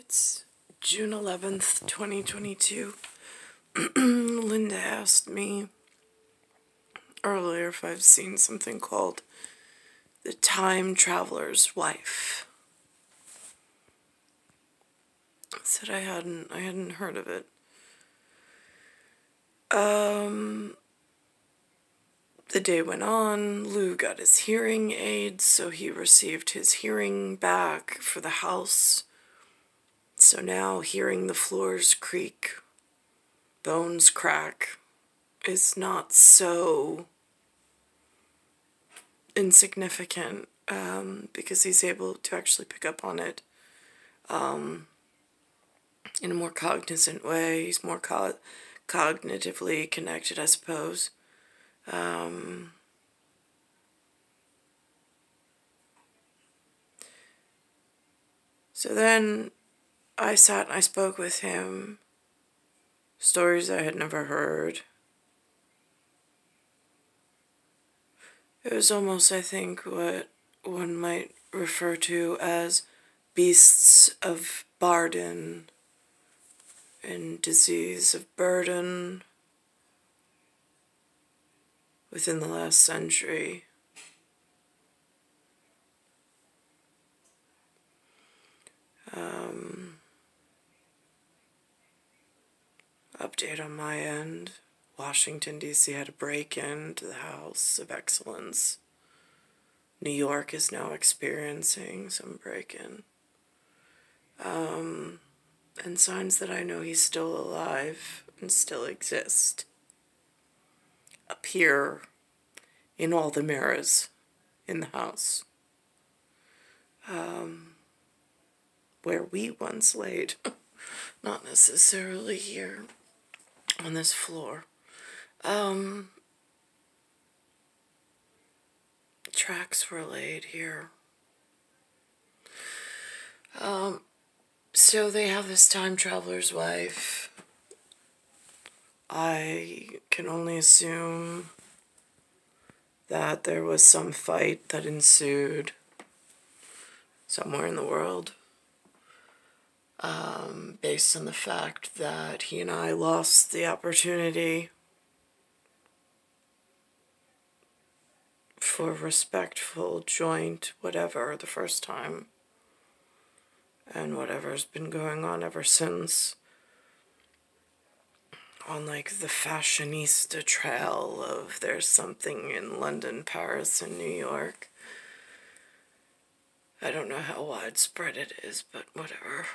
It's June 11th, 2022. Linda asked me earlier if I've seen something called The Time Traveler's Wife. I said I hadn't heard of it. The day went on. Lou got his hearing aids, so he received his hearing back for the house. So now hearing the floors creak, bones crack, is not so insignificant, because he's able to actually pick up on it in a more cognizant way. He's more cognitively connected, I suppose. So then I sat and I spoke with him, stories I had never heard. It was almost, I think, what one might refer to as beasts of BARDEN and disease of burden within the last century. Update on my end. Washington, D.C. had a break-in to the House of Excellence. New York is now experiencing some break-in. And signs that I know he's still alive and still exists appear in all the mirrors in the house. Where we once laid. Not necessarily here on this floor. Tracks were laid here. So they have this time traveler's wife. I can only assume that there was some fight that ensued somewhere in the world, based on the fact that he and I lost the opportunity for respectful, joint, whatever, the first time, and whatever's been going on ever since, on like the fashionista trail of there's something in London, Paris, and New York. I don't know how widespread it is, but whatever.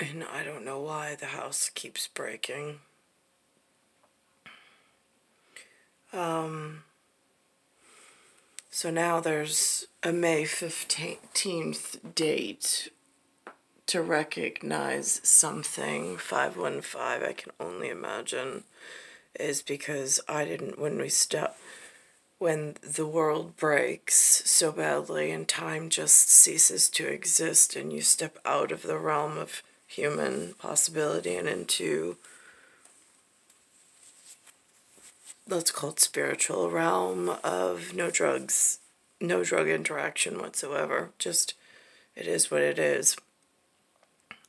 And I don't know why the house keeps breaking. So now there's a May 15th date to recognize something. 515, I can only imagine, is because I didn't, when the world breaks so badly and time just ceases to exist and you step out of the realm of human possibility and into, let's call it spiritual realm of no drugs, no drug interaction whatsoever. Just, it is what it is.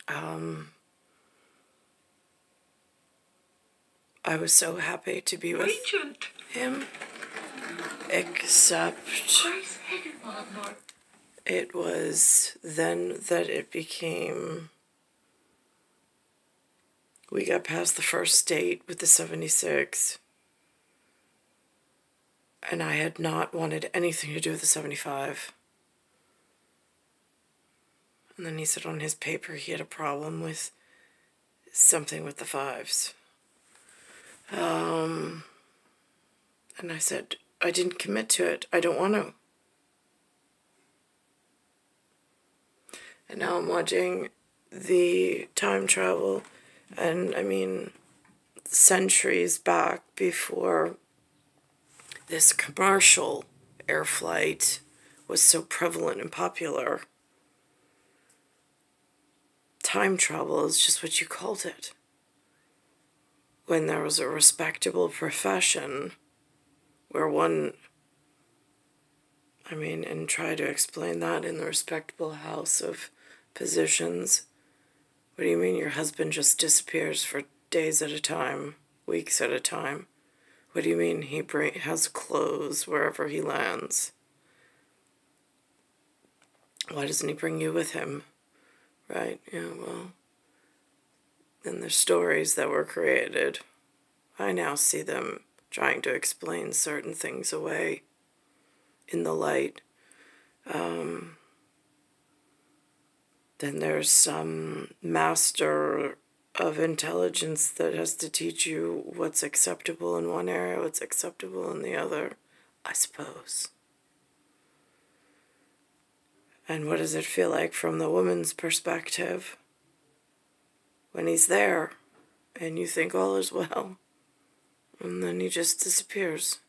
I was so happy to be with him, except it was then that it became, we got past the first date with the 76, and I had not wanted anything to do with the 75. And then he said on his paper he had a problem with something with the 5s. And I said, I didn't commit to it. I don't want to. And now I'm watching the time travel, and I mean, centuries back before this commercial air flight was so prevalent and popular, time travel is just what you called it. When there was a respectable profession where one I mean, and try to explain that in the respectable house of positions. What do you mean your husband just disappears for days at a time, weeks at a time? What do you mean he has clothes wherever he lands? Why doesn't he bring you with him? Right, yeah, well, in the stories that were created, I now see them trying to explain certain things away in the light. Then there's some master of intelligence that has to teach you what's acceptable in one area, what's acceptable in the other, I suppose. And what does it feel like from the woman's perspective when he's there and you think all is well, and then he just disappears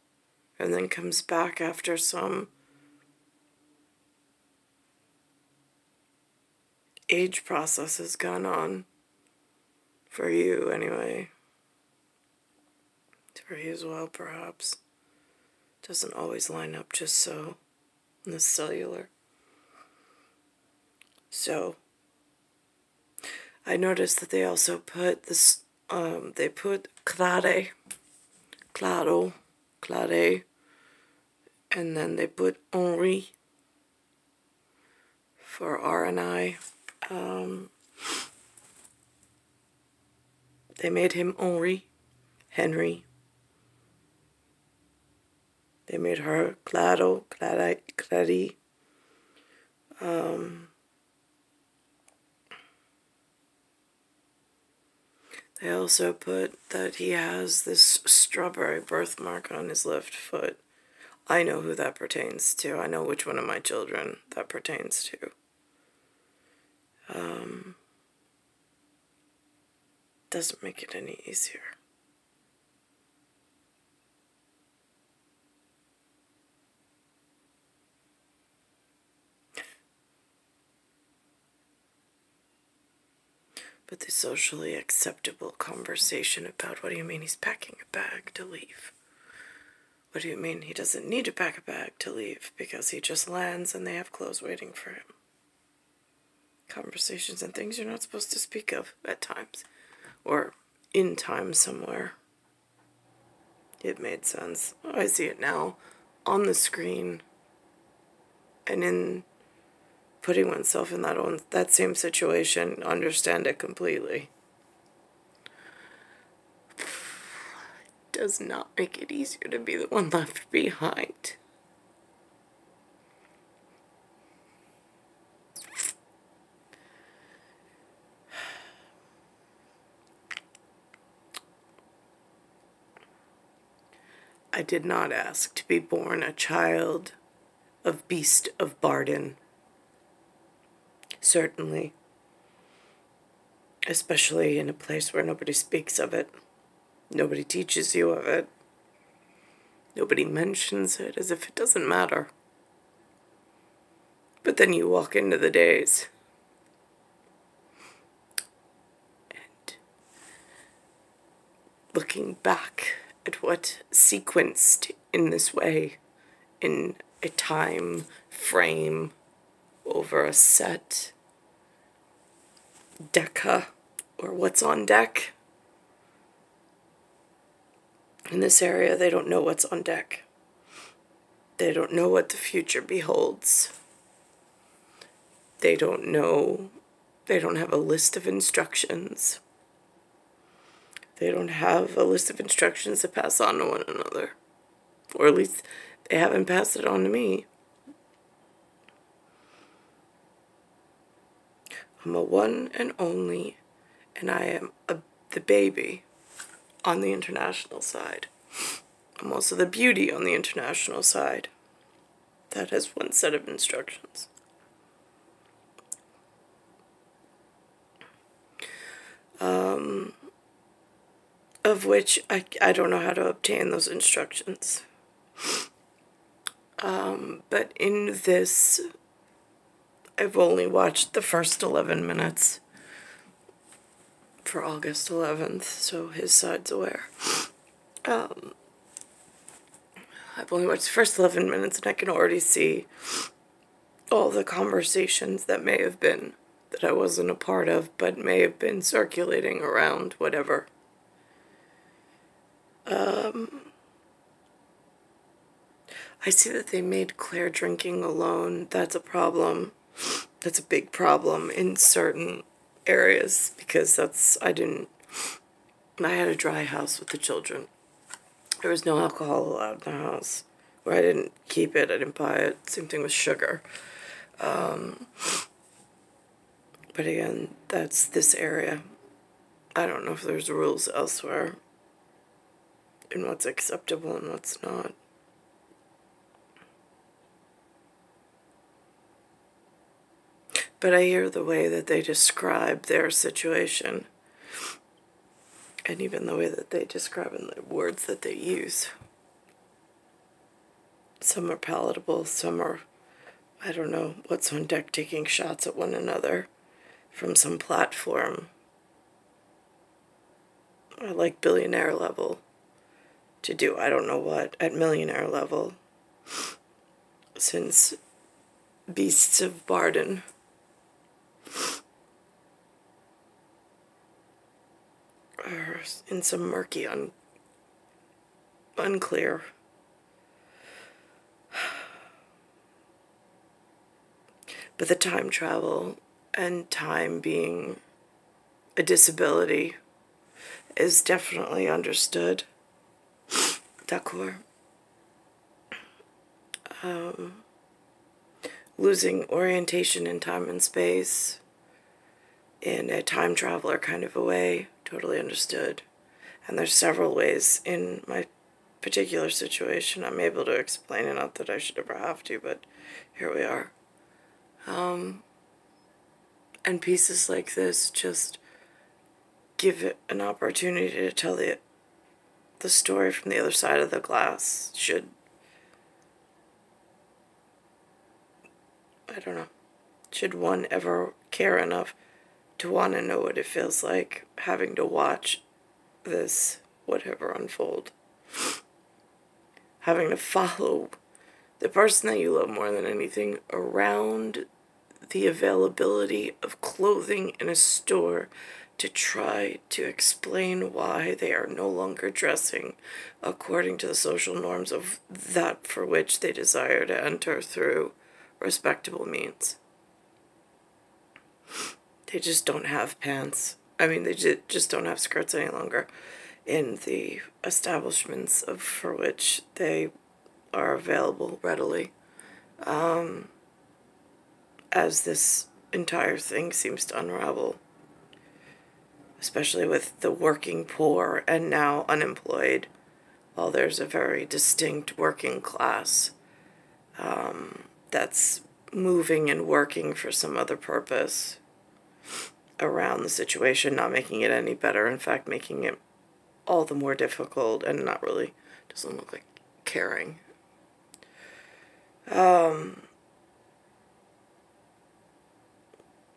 and then comes back after some age process has gone on, for you anyway, for you as well perhaps. Doesn't always line up just so in the cellular. So I noticed that they also put this, they put clare, claro, clare, and then they put Henri for R and I. They made him Henri, Henry. They made her Claro, Clary. They also put that he has this strawberry birthmark on his left foot. I know who that pertains to. I know which one of my children that pertains to. Doesn't make it any easier. But the socially acceptable conversation about, what do you mean he's packing a bag to leave? What do you mean he doesn't need to pack a bag to leave because he just lands and they have clothes waiting for him? Conversations and things you're not supposed to speak of at times. Or in time somewhere. It made sense. Oh, I see it now on the screen. And in putting oneself in that same situation, understand it completely. Does not make it easier to be the one left behind. I did not ask to be born a child of beast of Barden. Certainly. Especially in a place where nobody speaks of it. Nobody teaches you of it. Nobody mentions it as if it doesn't matter. But then you walk into the days. And looking back at what sequenced in this way, in a time frame over a set deca, or what's on deck. In this area, they don't know what's on deck. They don't know what the future beholds. They don't know. They don't have a list of instructions. They don't have a list of instructions to pass on to one another. Or at least they haven't passed it on to me. I'm a one and only, and I am the baby on the international side. I'm also the beauty on the international side. That has one set of instructions. Of which I don't know how to obtain those instructions. But in this, I've only watched the first 11 minutes for August 11th, so his side's aware. I've only watched the first 11 minutes and I can already see all the conversations that may have been, that I wasn't a part of, but may have been circulating around, whatever. I see that they made Claire drinking alone. That's a problem. That's a big problem in certain areas, because I had a dry house with the children. There was no alcohol allowed in the house. Or I didn't keep it, I didn't buy it. Same thing with sugar. But again, that's this area. I don't know if there's rules elsewhere in what's acceptable and what's not. But I hear the way that they describe their situation, and even the way that they describe in the words that they use. Some are palatable, some are, I don't know, what's on deck, taking shots at one another from some platform. I like billionaire level to do I don't know what at millionaire level, since Beasts of Barden are in some murky, unclear. But the time travel and time being a disability is definitely understood. D'accord. Losing orientation in time and space in a time traveler kind of a way, totally understood. And there's several ways in my particular situation I'm able to explain it, not that I should ever have to, but here we are. And pieces like this just give it an opportunity to tell the story from the other side of the glass. Should one ever care enough to want to know what it feels like having to watch this whatever unfold, having to follow the person that you love more than anything around the availability of clothing in a store to try to explain why they are no longer dressing according to the social norms of that for which they desire to enter through respectable means. They just don't have pants. I mean, they just don't have skirts any longer in the establishments for which they are available readily. As this entire thing seems to unravel, especially with the working poor and now unemployed, while there's a very distinct working class that's moving and working for some other purpose around the situation, not making it any better, in fact making it all the more difficult, and not really, doesn't look like caring.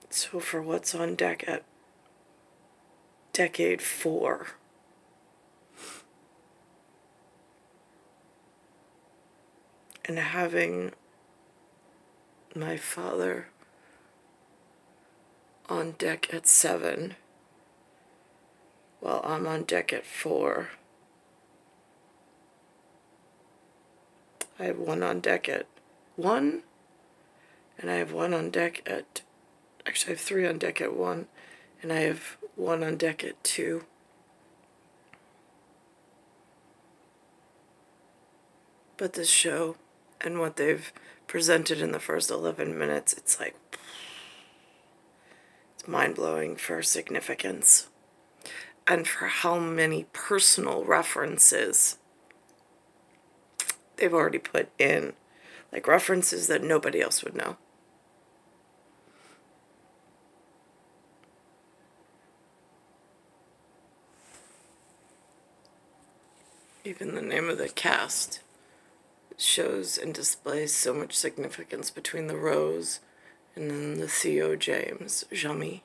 So for what's on deck at Decade 4, and having my father on deck at 7, while I'm on deck at 4. I have one on deck at 1, and I have one on deck at, actually I have 3 on deck at 1, and I have 1 on deck at 2. But this show and what they've presented in the first 11 minutes, it's like, it's mind-blowing for significance and for how many personal references they've already put in, like references that nobody else would know. Even the name of the cast shows and displays so much significance between the Rose and then the Theo James, Jamie.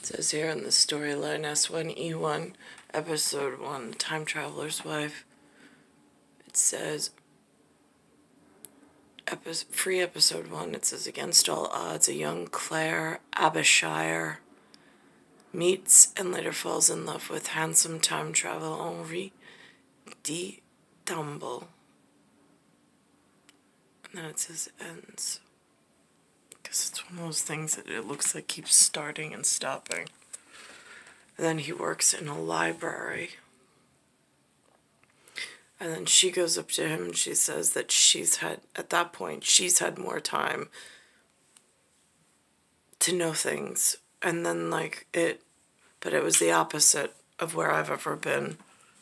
It says here in the storyline S1E1, Episode 1, Time Traveler's Wife. It says, free Episode 1, it says, against all odds, a young Claire Abishire meets and later falls in love with handsome time traveler Henri de Dumble. And then it says ends. Because it's one of those things that it looks like keeps starting and stopping. And then he works in a library. And then she goes up to him and she says that at that point, she's had more time to know things. And then, but it was the opposite of where I've ever been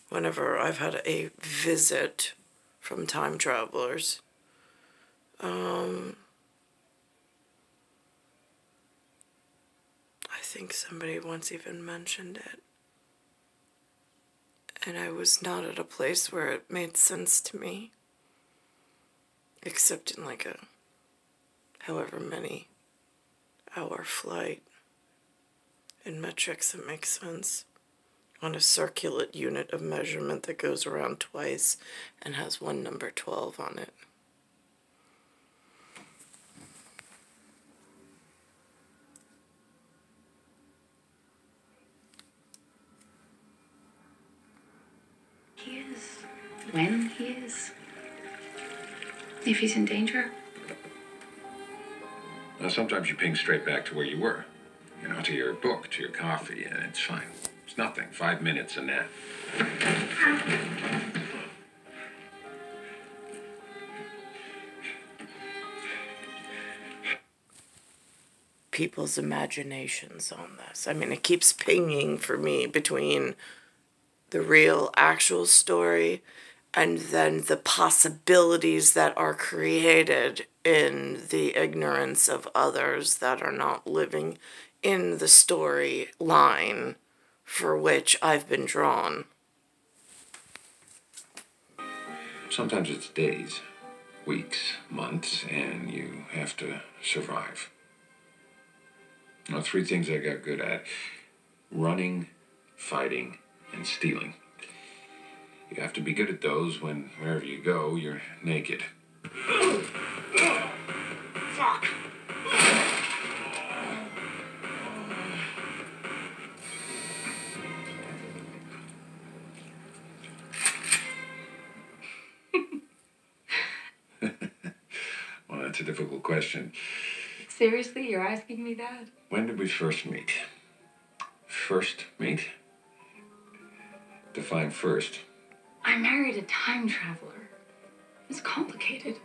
whenever I've had a visit from time travelers. I think somebody once even mentioned it. And I was not at a place where it made sense to me. Except in like a however many hour flight. In metrics it makes sense. On a circulate unit of measurement that goes around twice and has one number 12 on it. He is. When he is. If he's in danger. Well, sometimes you ping straight back to where you were. You know, to your book, to your coffee, and it's fine. It's nothing. 5 minutes and that. People's imaginations on this. I mean, it keeps pinging for me between the real, actual story and then the possibilities that are created in the ignorance of others that are not living in the storyline for which I've been drawn. Sometimes it's days, weeks, months, and you have to survive. Now, 3 things I got good at: running, fighting, and stealing. You have to be good at those when wherever you go, you're naked. Fuck! Well, that's a difficult question. Seriously, you're asking me that? When did we first meet? First meet? Define first. I married a time traveler. It's complicated.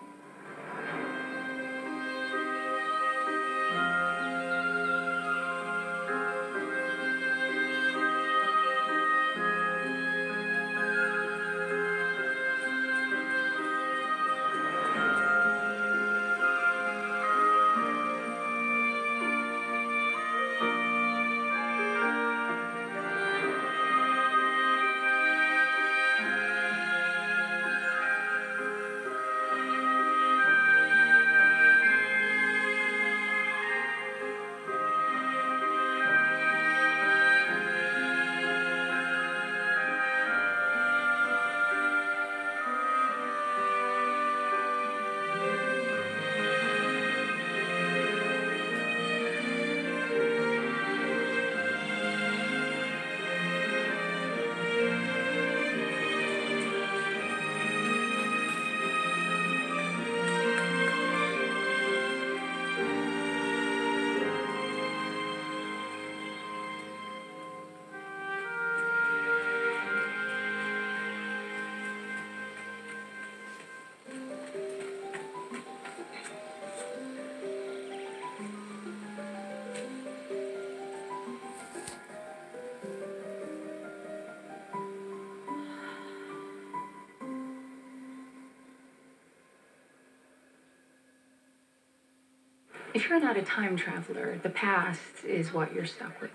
If you're not a time traveler, the past is what you're stuck with.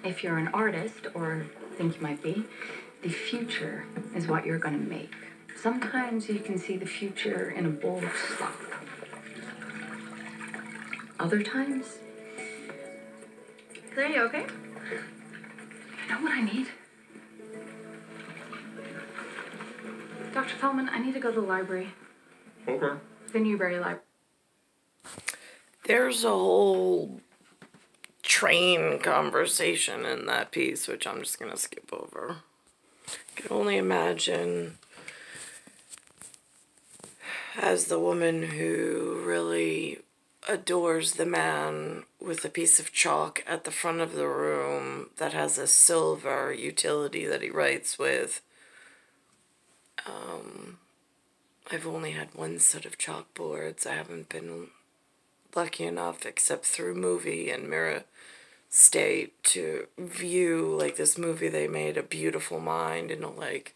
If you're an artist, or think you might be, the future is what you're going to make. Sometimes you can see the future in a bowl of slop. Other times, birthday, you okay? You know what I need? Dr. Feldman, I need to go to the library. Okay. The Newberry Library. There's a whole train conversation in that piece, which I'm just going to skip over. I can only imagine, as the woman who really adores the man with a piece of chalk at the front of the room that has a silver utility that he writes with. I've only had one set of chalkboards. I haven't been lucky enough, except through movie and Mirror State, to view, like, this movie they made, A Beautiful Mind, in a, like,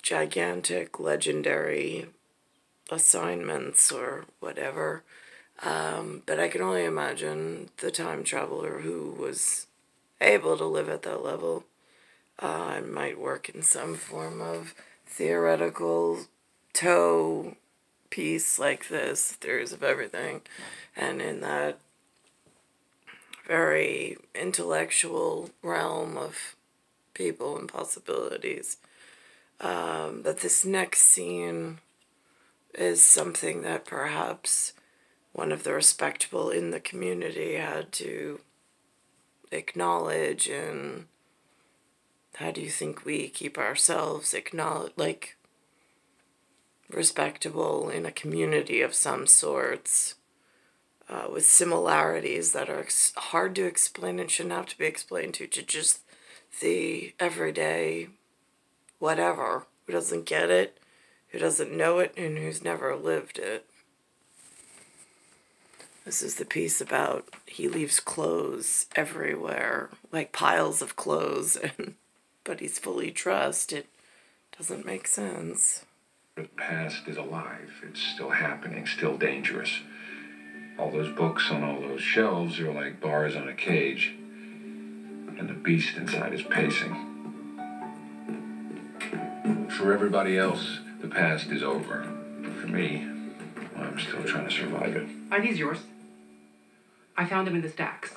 gigantic, legendary assignments or whatever. But I can only imagine the time traveler who was able to live at that level might work in some form of theoretical toe piece like this, Theories of Everything, and in that very intellectual realm of people and possibilities. But this next scene is something that perhaps one of the respectable in the community had to acknowledge. And how do you think we keep ourselves respectable in a community of some sorts, with similarities that are hard to explain and shouldn't have to be explained to just the everyday whatever, who doesn't get it, who doesn't know it, and who's never lived it. This is the piece about he leaves clothes everywhere, like piles of clothes, but he's fully dressed. It doesn't make sense. The past is alive. It's still happening, still dangerous. All those books on all those shelves are like bars on a cage, and the beast inside is pacing. For everybody else, the past is over. For me, I'm still trying to survive it. Are these yours? I found them in the stacks.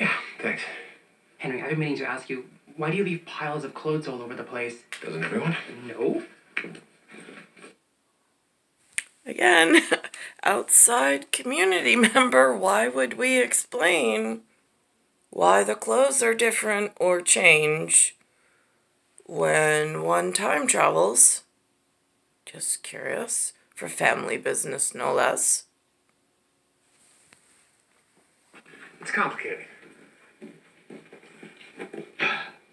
Yeah, thanks. Henry, I've been meaning to ask you, why do you leave piles of clothes all over the place? Doesn't everyone? No. Again, outside community member, why would we explain why the clothes are different or change when one time travels? Just curious. For family business, no less. It's complicated.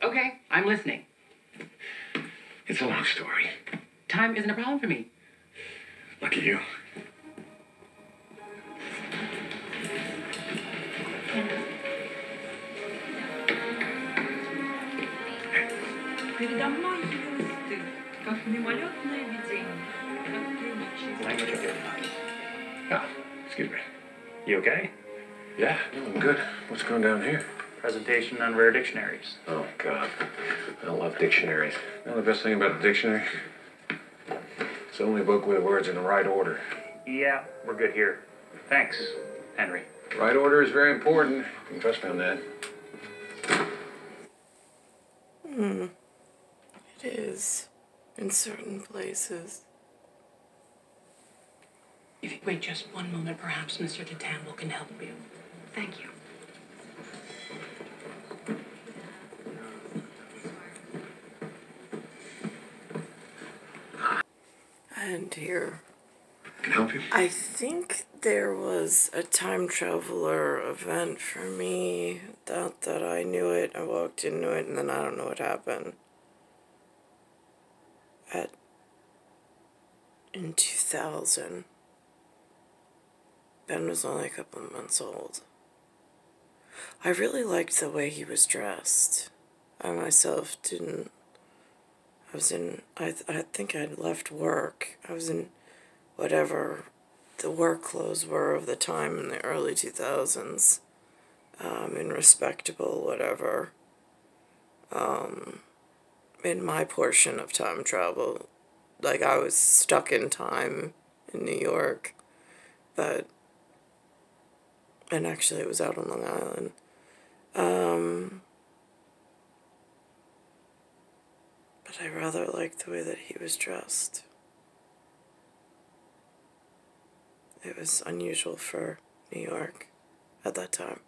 Okay, I'm listening. It's a long story. Time isn't a problem for me. Lucky you. Передо мной явилась ты, как мимолетное видение, как тень Language of your mind. Ah, excuse me. You okay? Yeah, no, I'm good. What's going down here? Presentation on rare dictionaries. Oh, God. I love dictionaries. You know the best thing about the dictionary? It's the only book with words in the right order. Yeah, we're good here. Thanks, Henry. Right order is very important. You can trust me on that. It is, in certain places. If you wait just one moment, perhaps Mr. Tatamble can help you. Thank you. And here, Can I help you? I think there was a time traveler event for me. Not that I knew it. I walked into it and then I don't know what happened. In 2000. Ben was only a couple of months old. I really liked the way he was dressed. I myself didn't. I think I'd left work. I was in whatever the work clothes were of the time in the early 2000s. In respectable whatever. In my portion of time travel. Like, I was stuck in time in New York. And actually it was out on Long Island. But I rather liked the way that he was dressed. It was unusual for New York at that time.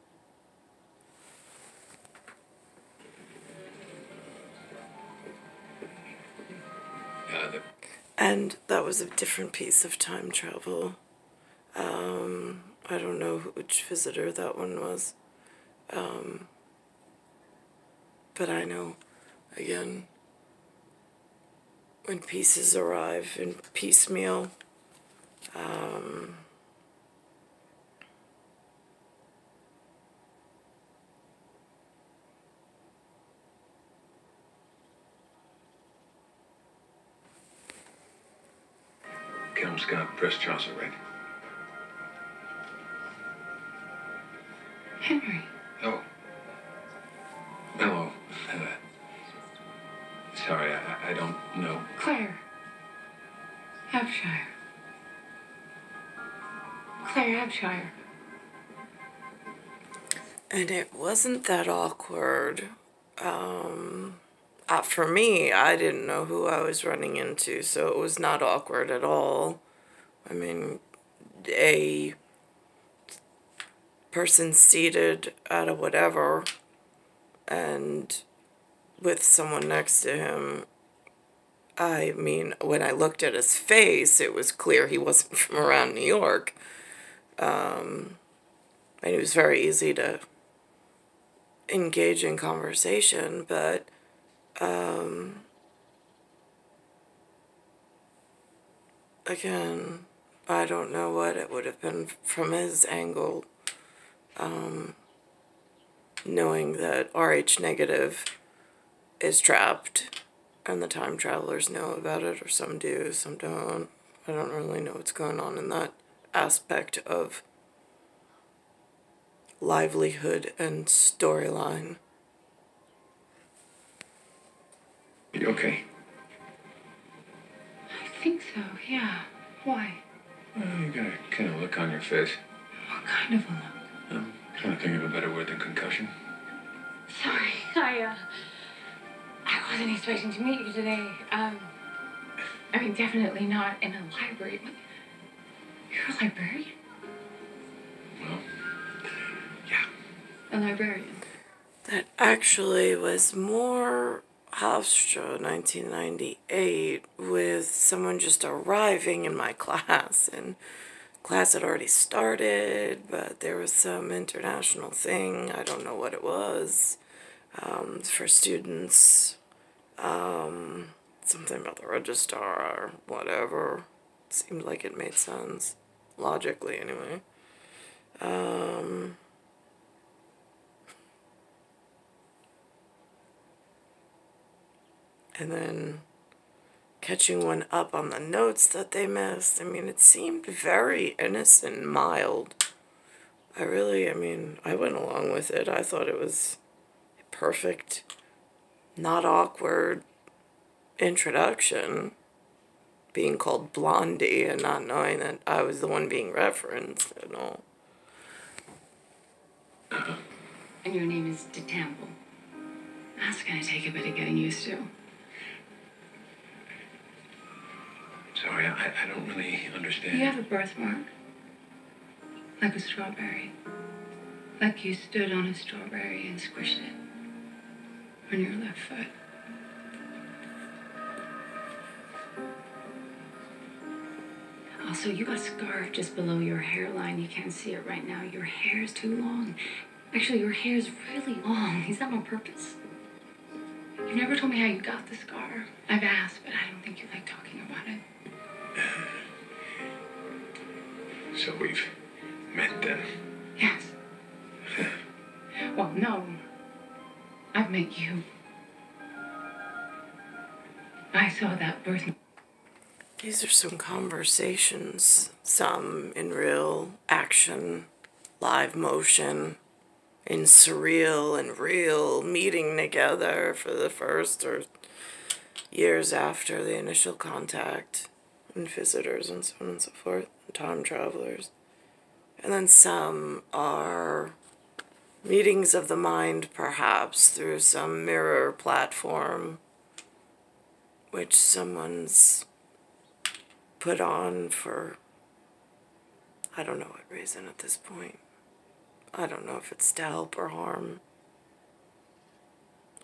And that was a different piece of time travel. I don't know which visitor that one was. But I know, again, when pieces arrive in piecemeal, Kelm's got press Chaucer right. Henry. Oh. Hello. Sorry, I don't know. Claire. Abshire. Claire Abshire. and it wasn't that awkward. For me, I didn't know who I was running into, so it was not awkward at all. I mean, a person seated at a whatever and with someone next to him, I mean, when I looked at his face, it was clear he wasn't from around New York. And it was very easy to engage in conversation, but again, I don't know what it would have been from his angle, knowing that RH negative is trapped and the time travelers know about it, or some do, some don't. I don't really know what's going on in that aspect of livelihood and storyline. You okay? I think so, yeah. Why? You got a kind of look on your face. What kind of a look? I'm trying to think of a better word than concussion. Sorry, I wasn't expecting to meet you today. I mean, definitely not in a library. You're a librarian? Well, yeah. A librarian? That actually was more Hofstra 1998 with someone just arriving in my class, and class had already started, but there was some international thing, I don't know what it was, for students, something about the registrar or whatever. It seemed like it made sense, logically anyway. And then catching one up on the notes that they missed. I mean, it seemed very innocent and mild. I went along with it. I thought it was a perfect, not awkward introduction. Being called Blondie and not knowing that I was the one being referenced and all. And your name is DeTample. That's gonna take a bit of getting used to. Sorry, I don't really understand. You have a birthmark. Like a strawberry. Like you stood on a strawberry and squished it. On your left foot. Also, you got a scarf just below your hairline. You can't see it right now. Your hair is too long. Actually, your hair is really long. Is that on purpose? You never told me how you got the scar. I've asked, but I don't think you like talking about it. So we've met then? Yes. Well, no. I've met you. I saw that birthmark. These are some conversations, some in real action, live motion, in surreal and real meeting together for the first or years after the initial contact, and visitors and so on and so forth, and time travelers. And then some are Meetings of the mind, perhaps, through some mirror platform which someone's put on for, I don't know what reason at this point. I don't know if it's to help or harm.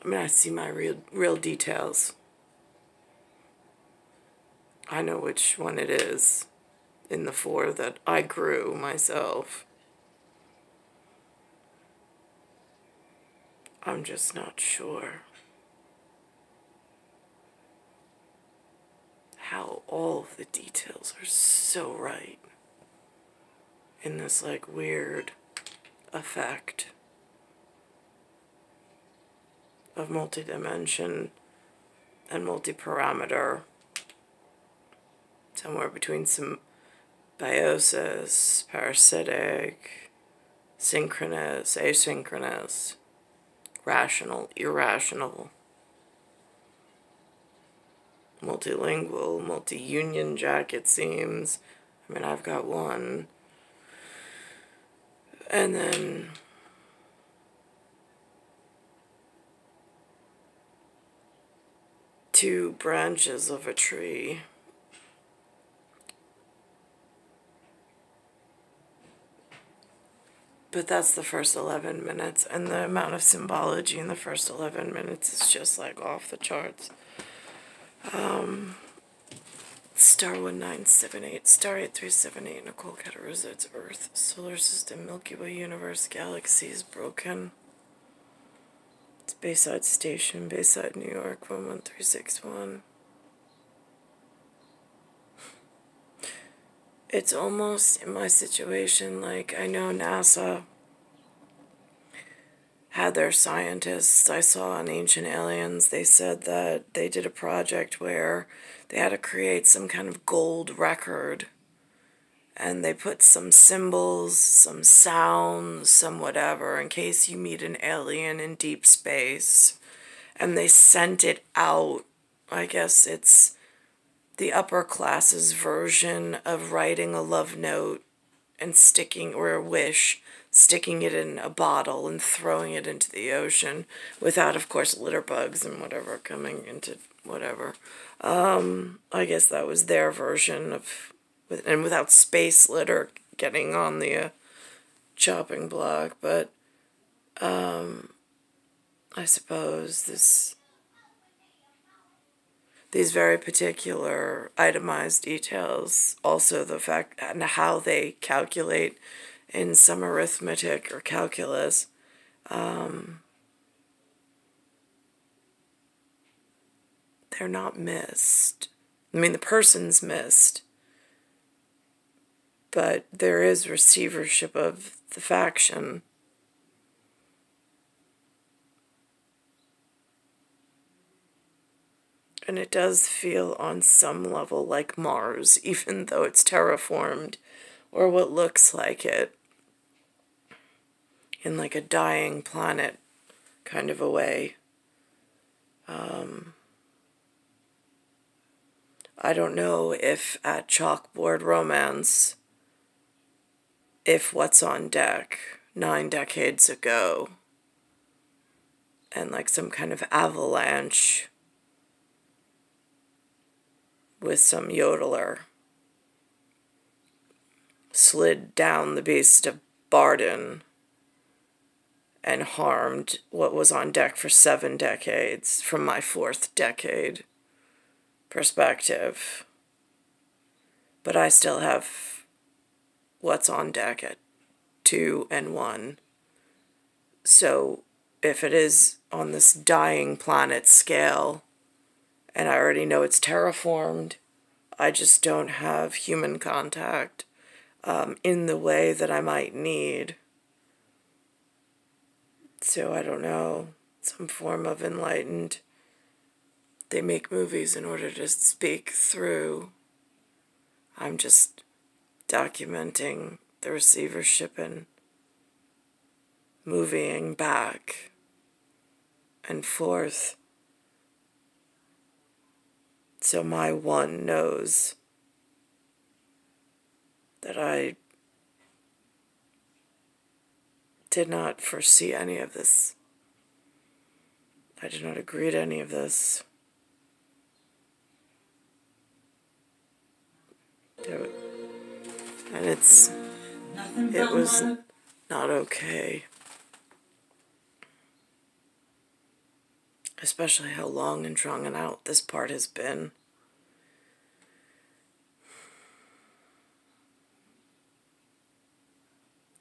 I mean, I see my real details. I know which one it is in the 4 that I grew myself. I'm just not sure how all of the details are so right in this like weird effect of multi-dimension and multi-parameter, somewhere between symbiosis, parasitic, synchronous, asynchronous, rational, irrational, multilingual, multi-union jack, it seems. I mean, I've got one. And then two branches of a tree. But that's the first 11 minutes, and the amount of symbology in the first 11 minutes is just like off the charts. Star 1978, Star 8378, Nicole, Cattaruzza, it's Earth, Solar System, Milky Way, Universe, Galaxies, Broken. It's Bayside Station, Bayside, New York, 11361. It's almost, in my situation, like I know NASA had their scientists. I saw on Ancient Aliens, they said that they did a project where they had to create some kind of gold record. And they put some symbols, some sounds, some whatever, in case you meet an alien in deep space. And they sent it out. I guess it's the upper classes version of writing a love note and sticking, or a wish, sticking it in a bottle and throwing it into the ocean without, of course, litter bugs and whatever coming into whatever. I guess that was their version of, and without space litter getting on the chopping block. But I suppose these very particular itemized details, also the fact and how they calculate in some arithmetic or calculus, they're not missed. I mean, the person's missed, but there is receivership of the faction. And it does feel on some level like Mars, even though it's terraformed, or what looks like it, in like a dying planet kind of a way. I don't know if at Chalkboard Romance, if what's on deck 9 decades ago, and like some kind of avalanche with some yodeler slid down the beast of Barden and harmed what was on deck for 7 decades from my 4th decade perspective. But I still have what's on deck at 2 and 1. So if it is on this dying planet scale, and I already know it's terraformed, I just don't have human contact in the way that I might need. So I don't know, some form of enlightened. They make movies in order to speak through. I'm just documenting the receivership and moving back and forth. So my one knows that I did not foresee any of this. I did not agree to any of this. And it was not okay. Especially how long and drawn out this part has been.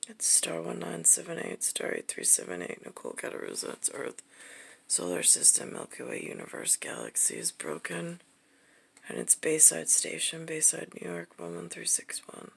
It's star 1978, star 8378, Nicole, Cattaruzza, it's Earth, Solar System, Milky Way, Universe, Galaxy is broken. And it's Bayside Station, Bayside, New York, 11361.